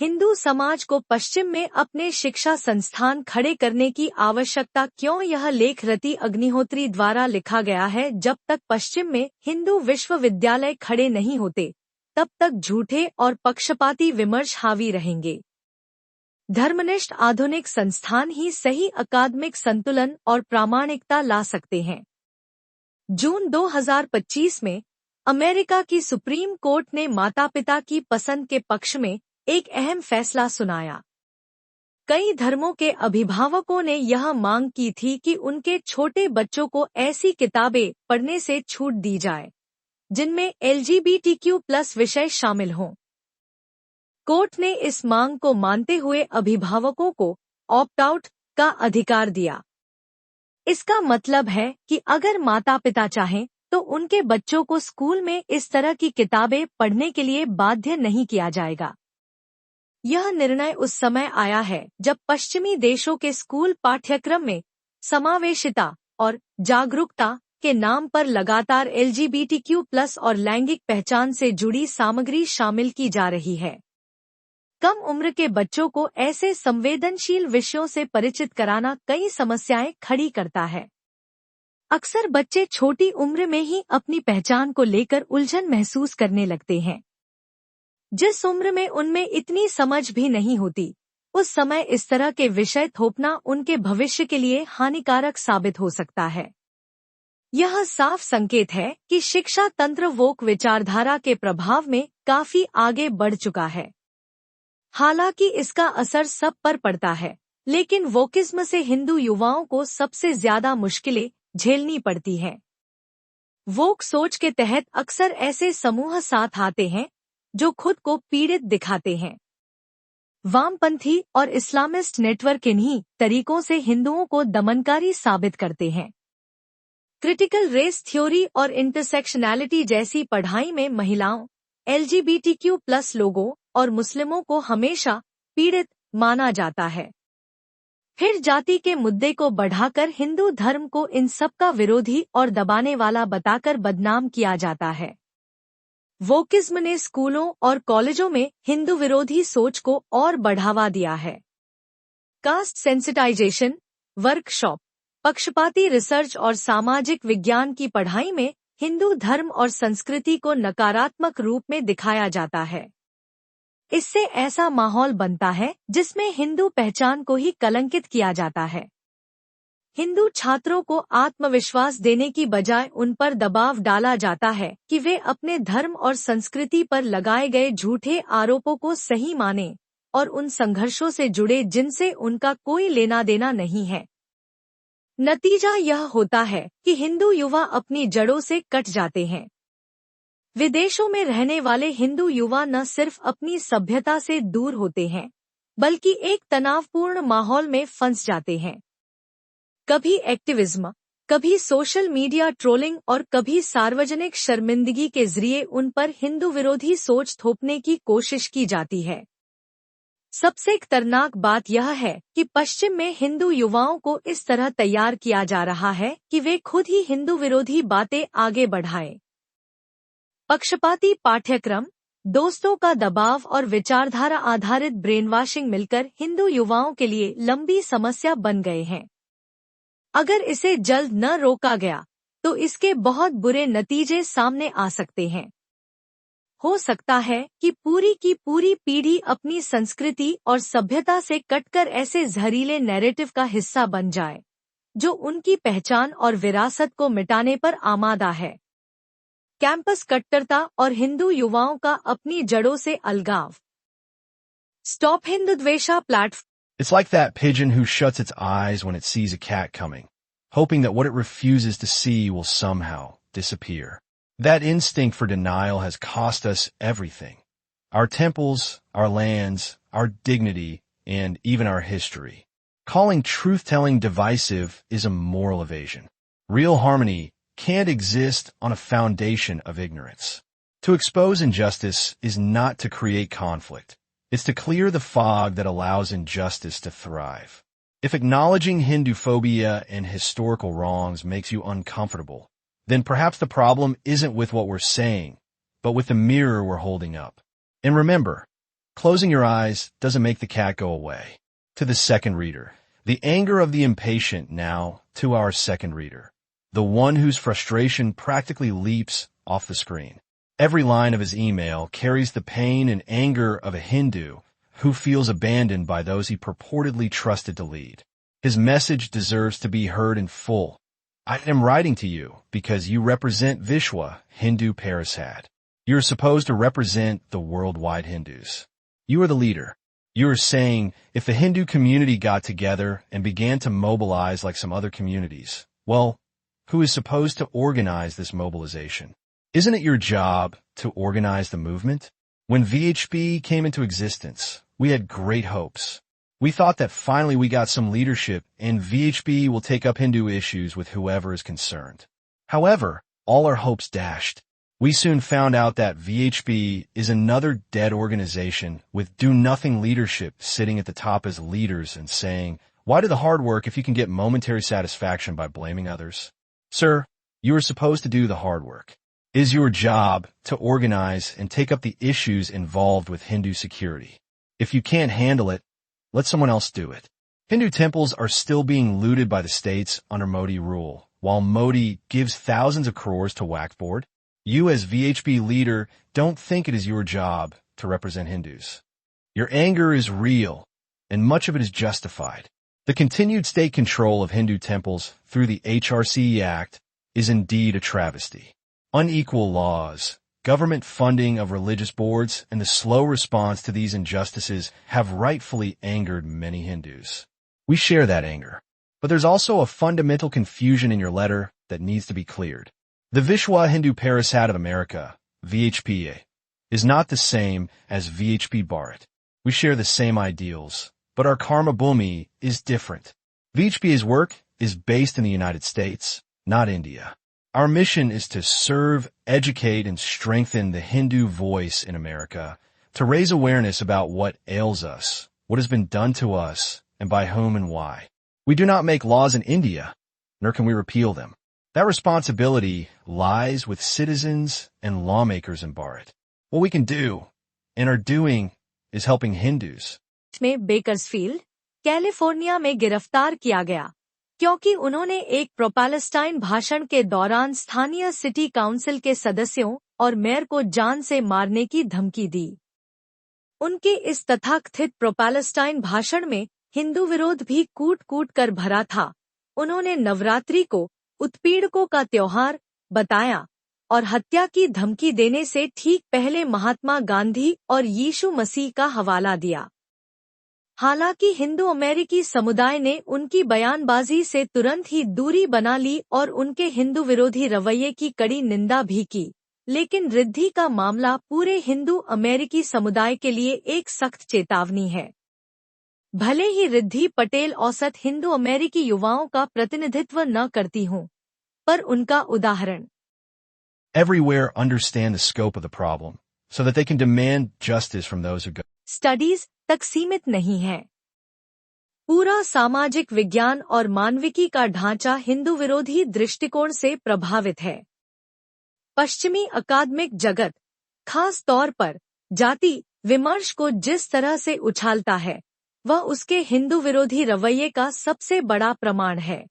हिंदू समाज को पश्चिम में अपने शिक्षा संस्थान खड़े करने की आवश्यकता क्यों? यह लेख रति अग्निहोत्री द्वारा लिखा गया है। जब तक पश्चिम में हिंदू विश्वविद्यालय खड़े नहीं होते, तब तक झूठे और पक्षपाती विमर्श हावी रहेंगे। धर्मनिष्ठ आधुनिक संस्थान ही सही अकादमिक संतुलन और प्रामाणिकता ला सकते हैं। जून 2025 में अमेरिका की सुप्रीम कोर्ट ने माता-पिता की पसंद के पक्ष में एक अहम फैसला सुनाया। कई धर्मों के अभिभावकों ने यह मांग की थी कि उनके छोटे बच्चों को ऐसी किताबें पढ़ने से छूट दी जाए जिनमें LGBTQ+ विषय शामिल हों। कोर्ट ने इस मांग को मानते हुए अभिभावकों को ऑप्ट आउट का अधिकार दिया। इसका मतलब है कि अगर माता-पिता चाहें तो उनके बच्चों को स्कूल में इस तरह की किताबें पढ़ने के लिए बाध्य नहीं किया जाएगा। यह निर्णय उस समय आया है जब पश्चिमी देशों के स्कूल पाठ्यक्रम में समावेशिता और जागरूकता के नाम पर लगातार LGBTQ+ और लैंगिक पहचान से जुड़ी सामग्री शामिल की जा रही है। कम उम्र के बच्चों को ऐसे संवेदनशील विषयों से परिचित कराना कई समस्याएं खड़ी करता है। अक्सर बच्चे छोटी उम्र में ही अपनी पहचान को लेकर उलझन महसूस करने लगते हैं। जिस उम्र में उनमें इतनी समझ भी नहीं होती, उस समय इस तरह के विषय थोपना उनके भविष्य के लिए हानिकारक साबित हो सकता है। यह साफ संकेत है कि शिक्षा तंत्र वोक विचारधारा के प्रभाव में काफी आगे बढ़ चुका है। हालांकि इसका असर सब पर पड़ता है, लेकिन वोकिज्म से हिंदू युवाओं को सबसे ज्यादा मुश्किलें झेलनी पड़ती हैं। वोक सोच के तहत अक्सर ऐसे समूह साथ आते हैं जो खुद को पीड़ित दिखाते हैं। वामपंथी और इस्लामिस्ट नेटवर्क इन्हीं तरीकों से हिंदुओं को दमनकारी साबित करते हैं। क्रिटिकल रेस थ्योरी और इंटरसेक्शनैलिटी जैसी पढ़ाई में महिलाओं, LGBTQ+ लोगों और मुस्लिमों को हमेशा पीड़ित माना जाता है। फिर जाति के मुद्दे को बढ़ाकर हिंदू धर्म को इन सब का विरोधी और दबाने वाला बताकर बदनाम किया जाता है। वोकिज्म ने स्कूलों और कॉलेजों में हिंदू विरोधी सोच को और बढ़ावा दिया है। कास्ट सेंसिटाइजेशन वर्कशॉप, पक्षपाती रिसर्च और सामाजिक विज्ञान की पढ़ाई में हिंदू धर्म और संस्कृति को नकारात्मक रूप में दिखाया जाता है। इससे ऐसा माहौल बनता है जिसमें हिंदू पहचान को ही कलंकित किया जाता है। हिंदू छात्रों को आत्मविश्वास देने की बजाय उन पर दबाव डाला जाता है कि वे अपने धर्म और संस्कृति पर लगाए गए झूठे आरोपों को सही मानें और उन संघर्षों से जुड़े जिनसे उनका कोई लेना देना नहीं है। नतीजा यह होता है कि हिंदू युवा अपनी जड़ों से कट जाते हैं। विदेशों में रहने वाले हिंदू युवा न सिर्फ अपनी सभ्यता से दूर होते हैं, बल्कि एक तनावपूर्ण माहौल में फंस जाते हैं। कभी एक्टिविज्म, कभी सोशल मीडिया ट्रोलिंग और कभी सार्वजनिक शर्मिंदगी के जरिए उन पर हिंदू विरोधी सोच थोपने की कोशिश की जाती है। सबसे खतरनाक बात यह है कि पश्चिम में हिंदू युवाओं को इस तरह तैयार किया जा रहा है कि वे खुद ही हिंदू विरोधी बातें आगे बढ़ाएं। पक्षपाती पाठ्यक्रम, दोस्तों का दबाव और विचारधारा आधारित ब्रेनवॉशिंग मिलकर हिंदू युवाओं के लिए लंबी समस्या बन गए हैं। अगर इसे जल्द न रोका गया तो इसके बहुत बुरे नतीजे सामने आ सकते हैं। हो सकता है कि पूरी की पूरी पीढ़ी अपनी संस्कृति और सभ्यता से कटकर ऐसे जहरीले नैरेटिव का हिस्सा बन जाए, जो उनकी पहचान और विरासत को मिटाने पर आमादा है। कैंपस कट्टरता और हिंदू युवाओं का अपनी जड़ों से अलगाव। स्टॉप हिंदुद्वेषा platform. It's like that pigeon who shuts its eyes when it sees a cat coming, hoping that what it refuses to see will somehow disappear. That instinct for denial has cost us everything. Our temples, our lands, our dignity, and even our history. Calling truth-telling divisive is a moral evasion. Real harmony can't exist on a foundation of ignorance. To expose injustice is not to create conflict. It's to clear the fog that allows injustice to thrive. If acknowledging Hinduphobia and historical wrongs makes you uncomfortable, then perhaps the problem isn't with what we're saying, but with the mirror we're holding up. And remember, Closing your eyes doesn't make the cat go away. To the second reader. The anger of the impatient now to our second reader. The one whose frustration practically leaps off the screen. Every line of his email carries the pain and anger of a Hindu who feels abandoned by those he purportedly trusted to lead. His message deserves to be heard in full. I am writing to you because you represent Vishwa Hindu Parishad. You are supposed to represent the worldwide Hindus. You are the leader. You are saying, if the Hindu community got together and began to mobilize like some other communities, well, who is supposed to organize this mobilization? Isn't it your job to organize the movement? When VHP came into existence, we had great hopes. We thought that finally we got some leadership and VHP will take up Hindu issues with whoever is concerned. However, all our hopes dashed. We soon found out that VHP is another dead organization with do-nothing leadership sitting at the top as leaders and saying, why do the hard work if you can get momentary satisfaction by blaming others? Sir, you are supposed to do the hard work. It is your job to organize and take up the issues involved with Hindu security. If you can't handle it, let someone else do it. Hindu temples are still being looted by the states under Modi rule, while Modi gives thousands of crores to Waqf Board. You as VHP leader don't think it is your job to represent Hindus. Your anger is real, and much of it is justified. The continued state control of Hindu temples through the HRCE Act is indeed a travesty. Unequal laws, government funding of religious boards, and the slow response to these injustices have rightfully angered many Hindus. We share that anger. But there's also a fundamental confusion in your letter that needs to be cleared. The Vishwa Hindu Parishad of America, VHPA, is not the same as VHP Bharat. We share the same ideals, but our Karma Bhumi is different. VHPA's work is based in the United States, not India. Our mission is to serve, educate, and strengthen the Hindu voice in America, to raise awareness about what ails us, what has been done to us, and by whom and why. We do not make laws in India, nor can we repeal them. That responsibility lies with citizens and lawmakers in Bharat. What we can do, and are doing, is helping Hindus. में Bakersfield, California में गिरफ्तार किया गया क्योंकि उन्होंने एक pro-Palestine भाषण के दौरान स्थानीय सिटी काउंसिल के सदस्यों और मेयर को जान से मारने की धमकी दी। उनके इस तथाकथित प्रो-पैलेस्टाइन भाषण में हिंदू विरोध भी कूट-कूट कर भरा था। उन्होंने नवरात्रि को उत्पीड़कों का त्योहार बताया और हत्या की धमकी देने से ठीक पहले महात्मा गांधी और यीशु मसीह का हवाला दिया। हालांकि हिंदू अमेरिकी समुदाय ने उनकी बयानबाजी से तुरंत ही दूरी बना ली और उनके हिंदू विरोधी रवैये की कड़ी निंदा भी की, लेकिन रिद्धि का मामला पूरे हिंदू अमेरिकी समुदाय के लिए एक सख्त चेतावनी है। भले ही रिद्धि पटेल औसत हिंदू अमेरिकी युवाओं का प्रतिनिधित्व न करती हों, पर उनका उदाहरण Everywhere understand the scope of the problem, so that they can demand justice from those who go. Studies तक सीमित नहीं है। पूरा सामाजिक विज्ञान और मानविकी का ढांचा हिंदू विरोधी दृष्टिकोण से प्रभावित है। पश्चिमी अकादमिक जगत, खास तौर पर जाति विमर्श को जिस तरह से उछालता है, वह उसके हिंदू विरोधी रवैये का सबसे बड़ा प्रमाण है।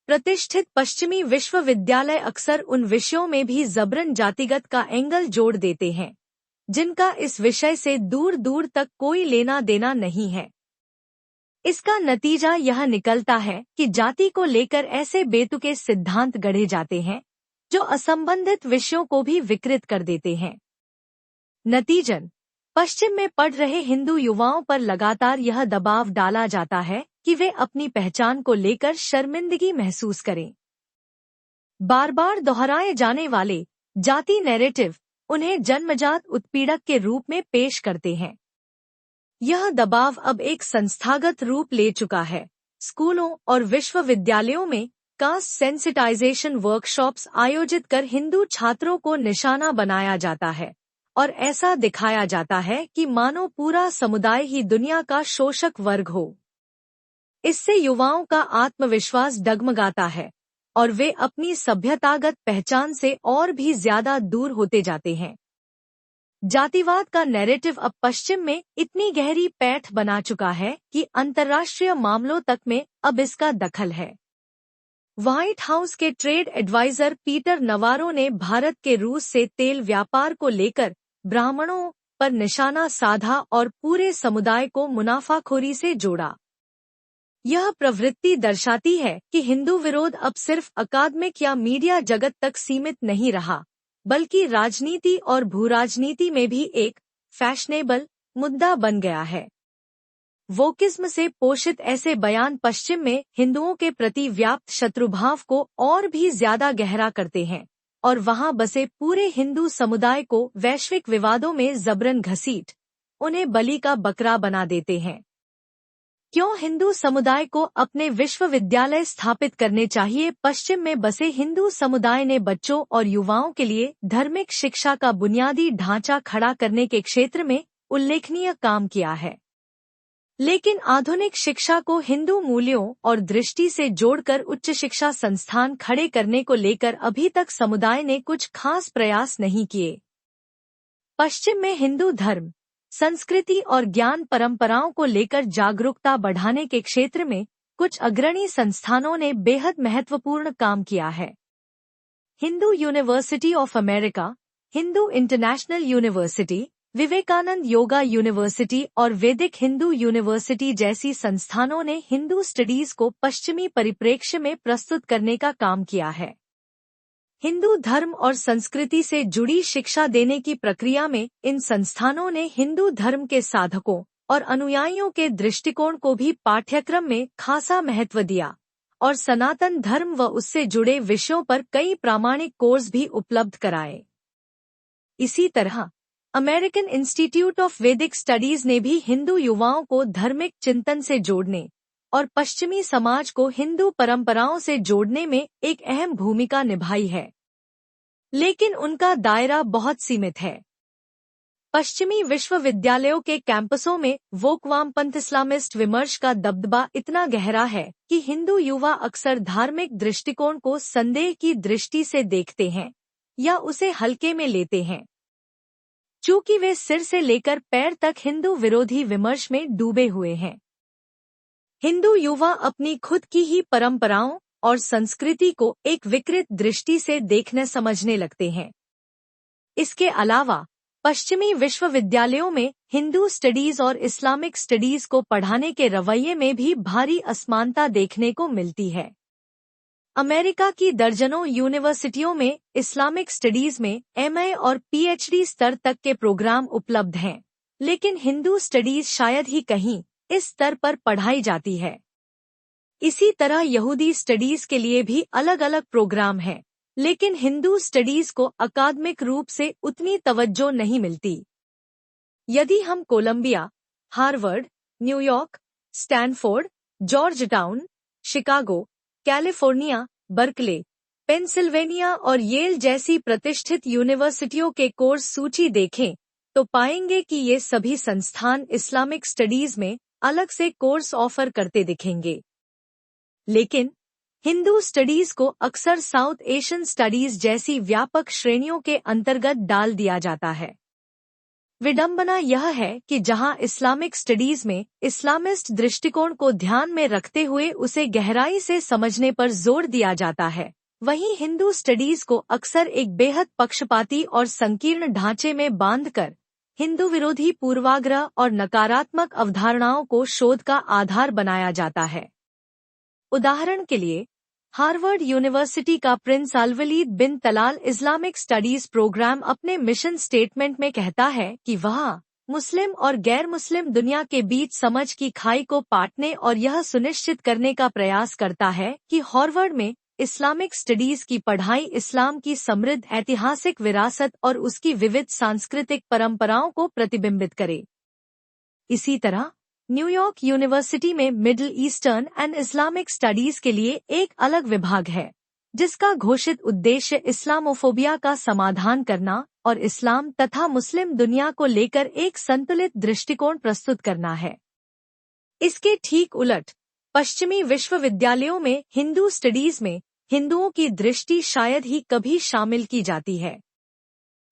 प्रतिष्ठित पश्चिमी विश्वविद्यालय अक्सर उन विषयों में भी जबरन जातिगत का एंगल जोड़ देते हैं, जिनका इस विषय से दूर दूर तक कोई लेना देना नहीं है। इसका नतीजा यह निकलता है कि जाति को लेकर ऐसे बेतुके सिद्धांत गढ़े जाते हैं, जो असंबंधित विषयों को भी विकृत कर देते हैं। नतीजन, पश्चिम में पढ़ रहे हिंदू युवाओं पर लगातार यह दबाव डाला जाता है कि वे अपनी पहचान को लेकर शर्मिंदगी महसूस करें। बार बार दोहराए जाने वाले जाति नैरेटिव उन्हें जन्मजात उत्पीड़क के रूप में पेश करते हैं। यह दबाव अब एक संस्थागत रूप ले चुका है। स्कूलों और विश्वविद्यालयों में कास्ट सेंसिटाइजेशन वर्कशॉप्स आयोजित कर हिंदू छात्रों को निशाना बनाया जाता है और ऐसा दिखाया जाता है कि मानो पूरा समुदाय ही दुनिया का शोषक वर्ग हो। इससे युवाओं का आत्मविश्वास डगमगाता है और वे अपनी सभ्यतागत पहचान से और भी ज्यादा दूर होते जाते हैं। जातिवाद का नैरेटिव अब पश्चिम में इतनी गहरी पैठ बना चुका है कि अंतर्राष्ट्रीय मामलों तक में अब इसका दखल है। व्हाइट हाउस के ट्रेड एडवाइजर पीटर नवारो ने भारत के रूस से तेल व्यापार को लेकर ब्राह्मणों पर निशाना साधा और पूरे समुदाय को मुनाफाखोरी से जोड़ा। यह प्रवृत्ति दर्शाती है कि हिंदू विरोध अब सिर्फ अकादमिक या मीडिया जगत तक सीमित नहीं रहा, बल्कि राजनीति और भूराजनीति में भी एक फैशनेबल मुद्दा बन गया है। वोकिज्म से पोषित ऐसे बयान पश्चिम में हिंदुओं के प्रति व्याप्त शत्रुभाव को और भी ज्यादा गहरा करते हैं और वहां बसे पूरे हिंदू समुदाय को वैश्विक विवादों में जबरन घसीट उन्हें बलि का बकरा बना देते हैं। क्यों हिंदू समुदाय को अपने विश्वविद्यालय स्थापित करने चाहिए? पश्चिम में बसे हिंदू समुदाय ने बच्चों और युवाओं के लिए धार्मिक शिक्षा का बुनियादी ढांचा खड़ा करने के क्षेत्र में उल्लेखनीय काम किया है, लेकिन आधुनिक शिक्षा को हिंदू मूल्यों और दृष्टि से जोड़कर उच्च शिक्षा संस्थान खड़े करने को लेकर अभी तक समुदाय ने कुछ खास प्रयास नहीं किए। पश्चिम में हिंदू धर्म, संस्कृति और ज्ञान परंपराओं को लेकर जागरूकता बढ़ाने के क्षेत्र में कुछ अग्रणी संस्थानों ने बेहद महत्वपूर्ण काम किया है। Hindu university of America, Hindu international university, Vivekananda yoga university और वैदिक हिंदू यूनिवर्सिटी जैसी संस्थानों ने हिंदू स्टडीज को पश्चिमी परिप्रेक्ष्य में प्रस्तुत करने का काम किया है। हिंदू धर्म और संस्कृति से जुड़ी शिक्षा देने की प्रक्रिया में इन संस्थानों ने हिंदू धर्म के साधकों और अनुयायियों के दृष्टिकोण को भी पाठ्यक्रम में खासा महत्व दिया और सनातन धर्म व उससे जुड़े विषयों पर कई प्रामाणिक कोर्स भी उपलब्ध कराए। इसी तरह अमेरिकन इंस्टीट्यूट ऑफ वैदिक स्टडीज ने भी हिंदू युवाओं को धार्मिक चिंतन से जोड़ने और पश्चिमी समाज को हिंदू परंपराओं से जोड़ने में एक अहम भूमिका निभाई है, लेकिन उनका दायरा बहुत सीमित है। पश्चिमी विश्वविद्यालयों के कैंपसों में वोक वामपंथ इस्लामिस्ट विमर्श का दबदबा इतना गहरा है कि हिंदू युवा अक्सर धार्मिक दृष्टिकोण को संदेह की दृष्टि से देखते हैं या उसे हल्के में लेते हैं, चूंकि वे सिर से लेकर पैर तक हिंदू विरोधी विमर्श में डूबे हुए हैं। हिंदू युवा अपनी खुद की ही परंपराओं और संस्कृति को एक विकृत दृष्टि से देखने समझने लगते हैं। इसके अलावा पश्चिमी विश्वविद्यालयों में हिंदू स्टडीज और इस्लामिक स्टडीज को पढ़ाने के रवैये में भी भारी असमानता देखने को मिलती है। अमेरिका की दर्जनों यूनिवर्सिटियों में इस्लामिक स्टडीज में एमए और पीएचडी स्तर तक के प्रोग्राम उपलब्ध हैं, लेकिन हिंदू स्टडीज शायद ही कहीं इस स्तर पर पढ़ाई जाती है। इसी तरह यहूदी स्टडीज के लिए भी अलग अलग प्रोग्राम हैं, लेकिन हिंदू स्टडीज को अकादमिक रूप से उतनी तवज्जो नहीं मिलती। यदि हम Columbia, Harvard, New York, Stanford, Georgetown, Chicago, California, Berkeley, Pennsylvania और येल जैसी प्रतिष्ठित यूनिवर्सिटियों के कोर्स सूची देखें तो पाएंगे कि ये सभी संस्थान इस्लामिक स्टडीज में अलग से कोर्स ऑफर करते दिखेंगे, लेकिन हिंदू स्टडीज को अक्सर साउथ एशियन स्टडीज जैसी व्यापक श्रेणियों के अंतर्गत डाल दिया जाता है। विडंबना यह है कि जहां इस्लामिक स्टडीज में इस्लामिस्ट दृष्टिकोण को ध्यान में रखते हुए उसे गहराई से समझने पर जोर दिया जाता है, वहीं हिंदू स्टडीज को अक्सर एक बेहद पक्षपाती और संकीर्ण ढांचे में बांधकर हिंदू विरोधी पूर्वाग्रह और नकारात्मक अवधारणाओं को शोध का आधार बनाया जाता है। उदाहरण के लिए, हार्वर्ड यूनिवर्सिटी का प्रिंस अल-वलीद बिन तलाल इस्लामिक स्टडीज प्रोग्राम अपने मिशन स्टेटमेंट में कहता है कि वह मुस्लिम और गैर मुस्लिम दुनिया के बीच समझ की खाई को पाटने और यह सुनिश्चित करने का प्रयास करता है कि हार्वर्ड में इस्लामिक स्टडीज की पढ़ाई इस्लाम की समृद्ध ऐतिहासिक विरासत और उसकी विविध सांस्कृतिक परंपराओं को प्रतिबिंबित करे। इसी तरह न्यूयॉर्क यूनिवर्सिटी में middle eastern and Islamic studies के लिए एक अलग विभाग है, जिसका घोषित उद्देश्य इस्लामोफोबिया का समाधान करना और इस्लाम तथा मुस्लिम दुनिया को लेकर एक संतुलित दृष्टिकोण प्रस्तुत करना है। इसके ठीक उलट पश्चिमी विश्वविद्यालयों में हिंदू स्टडीज में हिंदुओं की दृष्टि शायद ही कभी शामिल की जाती है।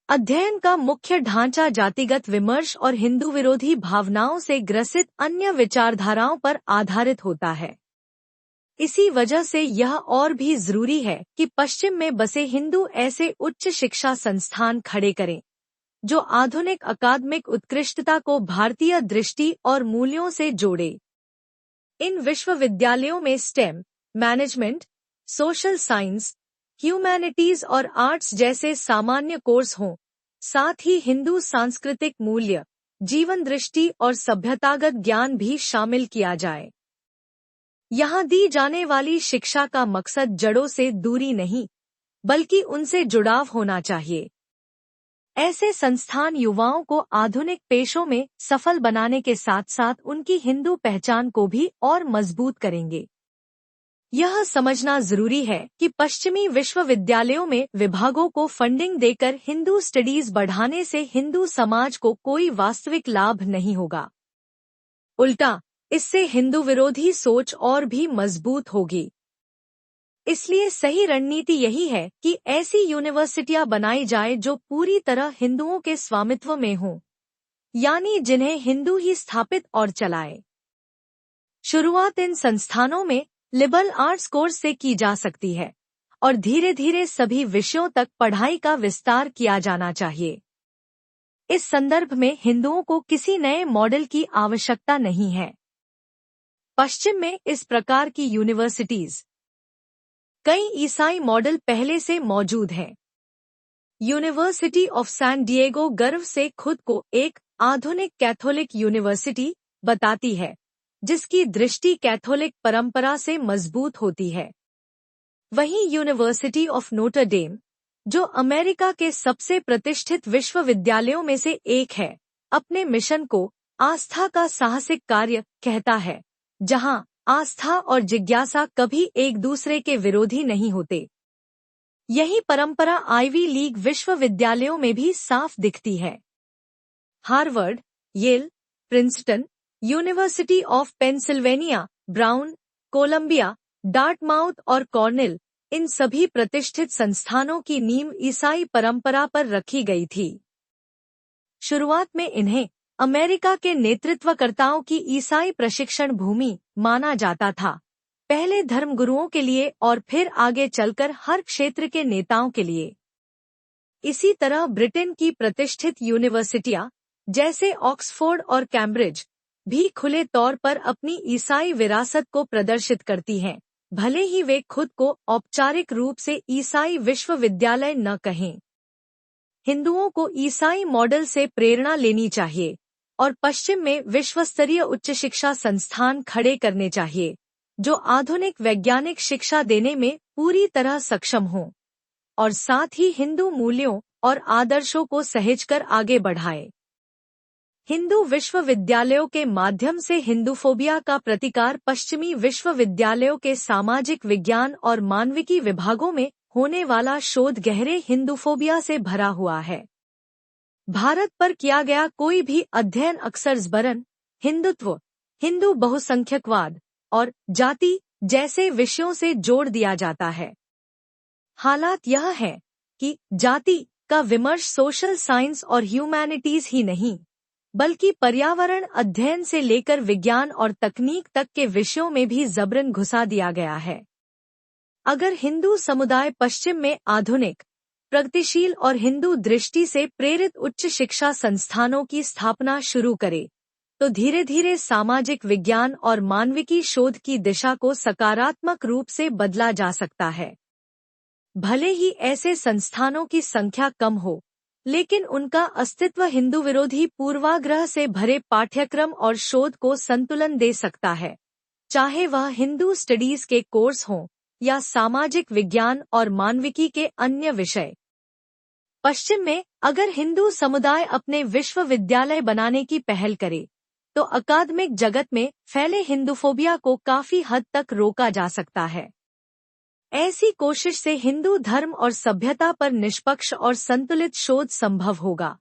अध्ययन का मुख्य ढांचा जातिगत विमर्श और हिंदू विरोधी भावनाओं से ग्रसित अन्य विचारधाराओं पर आधारित होता है। इसी वजह से यह और भी जरूरी है कि पश्चिम में बसे हिंदू ऐसे उच्च शिक्षा संस्थान खड़े करें जो आधुनिक अकादमिक उत्कृष्टता को भारतीय दृष्टि और मूल्यों से जोड़े। इन विश्वविद्यालयों में stem, management, social science, humanities और आर्ट्स जैसे सामान्य कोर्स हों, साथ ही हिंदू सांस्कृतिक मूल्य, जीवन दृष्टि और सभ्यतागत ज्ञान भी शामिल किया जाए। यहाँ दी जाने वाली शिक्षा का मकसद जड़ों से दूरी नहीं, बल्कि उनसे जुड़ाव होना चाहिए। ऐसे संस्थान युवाओं को आधुनिक पेशों में सफल बनाने के साथ साथ उनकी हिंदू पहचान को भी और मजबूत करेंगे। यह समझना जरूरी है कि पश्चिमी विश्वविद्यालयों में विभागों को फंडिंग देकर हिंदू स्टडीज बढ़ाने से हिंदू समाज को कोई वास्तविक लाभ नहीं होगा। उल्टा, इससे हिंदू विरोधी सोच और भी मजबूत होगी। इसलिए सही रणनीति यही है कि ऐसी यूनिवर्सिटियां बनाई जाए जो पूरी तरह हिंदुओं के स्वामित्व में हों, यानी जिन्हें हिंदू ही स्थापित और चलाए। शुरुआत इन संस्थानों में लिबरल आर्ट्स कोर्स से की जा सकती है और धीरे धीरे सभी विषयों तक पढ़ाई का विस्तार किया जाना चाहिए। इस संदर्भ में हिंदुओं को किसी नए मॉडल की आवश्यकता नहीं है। पश्चिम में इस प्रकार की यूनिवर्सिटीज कई ईसाई मॉडल पहले से मौजूद हैं। यूनिवर्सिटी ऑफ सैन डिएगो गर्व से खुद को एक आधुनिक कैथोलिक यूनिवर्सिटी बताती है, जिसकी दृष्टि कैथोलिक परंपरा से मजबूत होती है। वहीं यूनिवर्सिटी ऑफ नोटर डेम, जो अमेरिका के सबसे प्रतिष्ठित विश्वविद्यालयों में से एक है, अपने मिशन को आस्था का साहसिक कार्य कहता है, जहां आस्था और जिज्ञासा कभी एक दूसरे के विरोधी नहीं होते। यही परंपरा आइवी लीग विश्वविद्यालयों में भी साफ दिखती है। Harvard, Yale, Princeton, university of Pennsylvania, Brown, Columbia, Dartmouth और कॉर्नेल, इन सभी प्रतिष्ठित संस्थानों की नींव ईसाई परंपरा पर रखी गई थी। शुरुआत में इन्हें अमेरिका के नेतृत्वकर्ताओं की ईसाई प्रशिक्षण भूमि माना जाता था, पहले धर्मगुरुओं के लिए और फिर आगे चलकर हर क्षेत्र के नेताओं के लिए। इसी तरह ब्रिटेन की प्रतिष्ठित यूनिवर्सिटियां जैसे ऑक्सफोर्ड और कैम्ब्रिज भी खुले तौर पर अपनी ईसाई विरासत को प्रदर्शित करती हैं, भले ही वे खुद को औपचारिक रूप से ईसाई विश्वविद्यालय न कहें। हिंदुओं को ईसाई मॉडल से प्रेरणा लेनी चाहिए और पश्चिम में विश्वस्तरीय उच्च शिक्षा संस्थान खड़े करने चाहिए, जो आधुनिक वैज्ञानिक शिक्षा देने में पूरी तरह सक्षम हों और साथ ही हिंदू मूल्यों और आदर्शों को सहेजकर आगे बढ़ाए। हिंदू विश्वविद्यालयों के माध्यम से हिंदूफोबिया का प्रतिकार पश्चिमी विश्वविद्यालयों के सामाजिक विज्ञान और मानविकी विभागों में होने वाला शोध गहरे हिंदूफोबिया से भरा हुआ है। भारत पर किया गया कोई भी अध्ययन अक्सर ज़बरन हिंदुत्व, हिंदू बहुसंख्यकवाद और जाति जैसे विषयों से जोड़ दिया जाता है। हालात यह है कि जाति का विमर्श सोशल साइंस और ह्यूमैनिटीज ही नहीं, बल्कि पर्यावरण अध्ययन से लेकर विज्ञान और तकनीक तक के विषयों में भी ज़बरन घुसा दिया गया है। अगर हिंदू समुदाय पश्चिम में आधुनिक, प्रगतिशील और हिंदू दृष्टि से प्रेरित उच्च शिक्षा संस्थानों की स्थापना शुरू करे, तो धीरे धीरे सामाजिक विज्ञान और मानविकी शोध की दिशा को सकारात्मक रूप से बदला जा सकता है। भले ही ऐसे संस्थानों की संख्या कम हो, लेकिन उनका अस्तित्व हिंदू विरोधी पूर्वाग्रह से भरे पाठ्यक्रम और शोध को संतुलन दे सकता है, चाहे वह हिंदू स्टडीज के कोर्स हों या सामाजिक विज्ञान और मानविकी के अन्य विषय। पश्चिम में अगर हिंदू समुदाय अपने विश्वविद्यालय बनाने की पहल करे, तो अकादमिक जगत में फैले हिंदूफोबिया को काफी हद तक रोका जा सकता है। ऐसी कोशिश से हिंदू धर्म और सभ्यता पर निष्पक्ष और संतुलित शोध संभव होगा,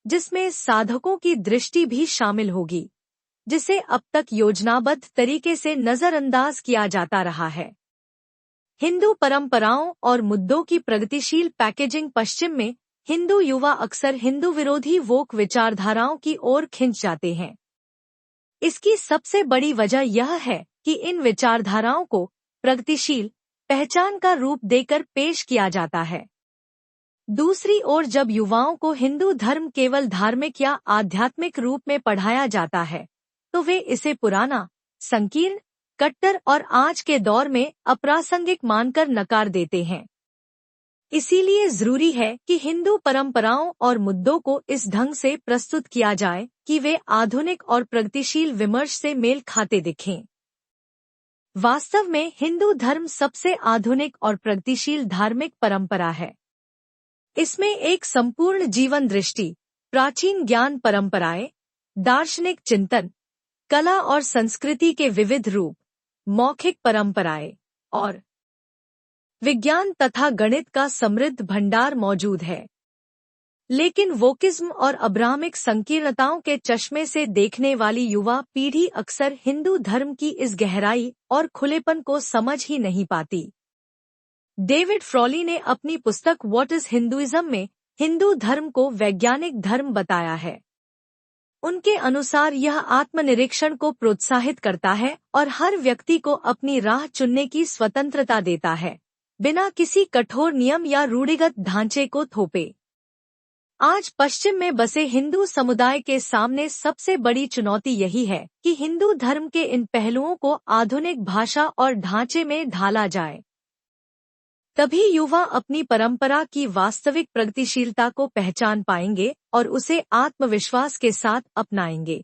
जिसमें साधकों की दृष्टि भी शामिल होगी, जिसे अब तक योजनाबद्ध तरीके से नजरअंदाज किया जाता रहा है। हिंदू परंपराओं और मुद्दों की प्रगतिशील पैकेजिंग पश्चिम में हिंदू युवा अक्सर हिंदू विरोधी वोक विचारधाराओं की ओर खिंच जाते हैं। इसकी सबसे बड़ी वजह यह है कि इन विचारधाराओं को प्रगतिशील पहचान का रूप देकर पेश किया जाता है। दूसरी ओर जब युवाओं को हिंदू धर्म केवल धार्मिक या आध्यात्मिक रूप में पढ़ाया जाता है, तो वे इसे पुराना, संकीर्ण, कट्टर और आज के दौर में अप्रासंगिक मानकर नकार देते हैं। इसीलिए जरूरी है कि हिंदू परंपराओं और मुद्दों को इस ढंग से प्रस्तुत किया जाए कि वे आधुनिक और प्रगतिशील विमर्श से मेल खाते दिखें। वास्तव में हिंदू धर्म सबसे आधुनिक और प्रगतिशील धार्मिक परंपरा है। इसमें एक संपूर्ण जीवन दृष्टि, प्राचीन ज्ञान परंपराएं, दार्शनिक चिंतन, कला और संस्कृति के विविध रूप, मौखिक परंपराएं और विज्ञान तथा गणित का समृद्ध भंडार मौजूद है। लेकिन वोकिज्म और अब्राहमिक संकीर्णताओं के चश्मे से देखने वाली युवा पीढ़ी अक्सर हिंदू धर्म की इस गहराई और खुलेपन को समझ ही नहीं पाती। डेविड फ्रॉली ने अपनी पुस्तक व्हाट इज हिंदुइज्म में हिंदू धर्म को वैज्ञानिक धर्म बताया है। उनके अनुसार यह आत्मनिरीक्षण को प्रोत्साहित करता है और हर व्यक्ति को अपनी राह चुनने की स्वतंत्रता देता है, बिना किसी कठोर नियम या रूढ़िगत ढांचे को थोपे। आज पश्चिम में बसे हिंदू समुदाय के सामने सबसे बड़ी चुनौती यही है कि हिंदू धर्म के इन पहलुओं को आधुनिक भाषा और ढांचे में ढाला जाए। तभी युवा अपनी परंपरा की वास्तविक प्रगतिशीलता को पहचान पाएंगे और उसे आत्मविश्वास के साथ अपनाएंगे।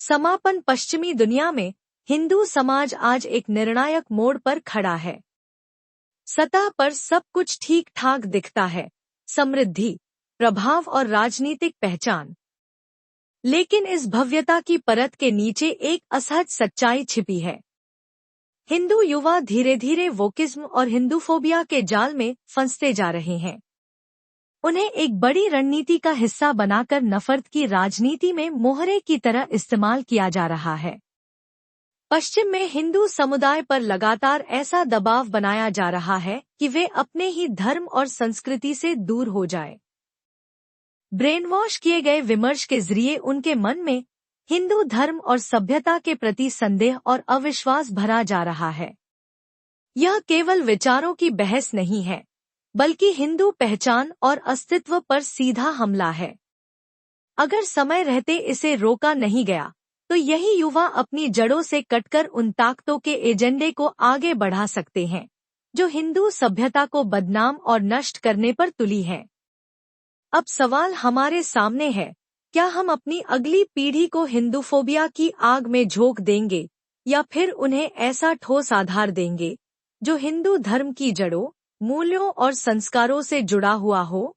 समापन पश्चिमी दुनिया में हिंदू समाज आज एक निर्णायक मोड़ पर खड़ा है। सतह पर सब कुछ ठीक ठाक दिखता है, समृद्धि, प्रभाव और राजनीतिक पहचान। लेकिन इस भव्यता की परत के नीचे एक असहज सच्चाई छिपी है। हिंदू युवा धीरे धीरे वोकिज्म और हिंदूफोबिया के जाल में फंसते जा रहे हैं। उन्हें एक बड़ी रणनीति का हिस्सा बनाकर नफरत की राजनीति में मोहरे की तरह इस्तेमाल किया जा रहा है। पश्चिम में हिंदू समुदाय पर लगातार ऐसा दबाव बनाया जा रहा है कि वे अपने ही धर्म और संस्कृति से दूर हो जाए। ब्रेनवॉश किए गए विमर्श के जरिए उनके मन में हिंदू धर्म और सभ्यता के प्रति संदेह और अविश्वास भरा जा रहा है। यह केवल विचारों की बहस नहीं है, बल्कि हिंदू पहचान और अस्तित्व पर सीधा हमला है। अगर समय रहते इसे रोका नहीं गया, तो यही युवा अपनी जड़ों से कटकर उन ताकतों के एजेंडे को आगे बढ़ा सकते हैं, जो हिंदू सभ्यता को बदनाम और नष्ट करने पर तुली हैं। अब सवाल हमारे सामने है, क्या हम अपनी अगली पीढ़ी को हिंदूफोबिया की आग में झोंक देंगे या फिर उन्हें ऐसा ठोस आधार देंगे जो हिंदू धर्म की जड़ों, मूल्यों और संस्कारों से जुड़ा हुआ हो?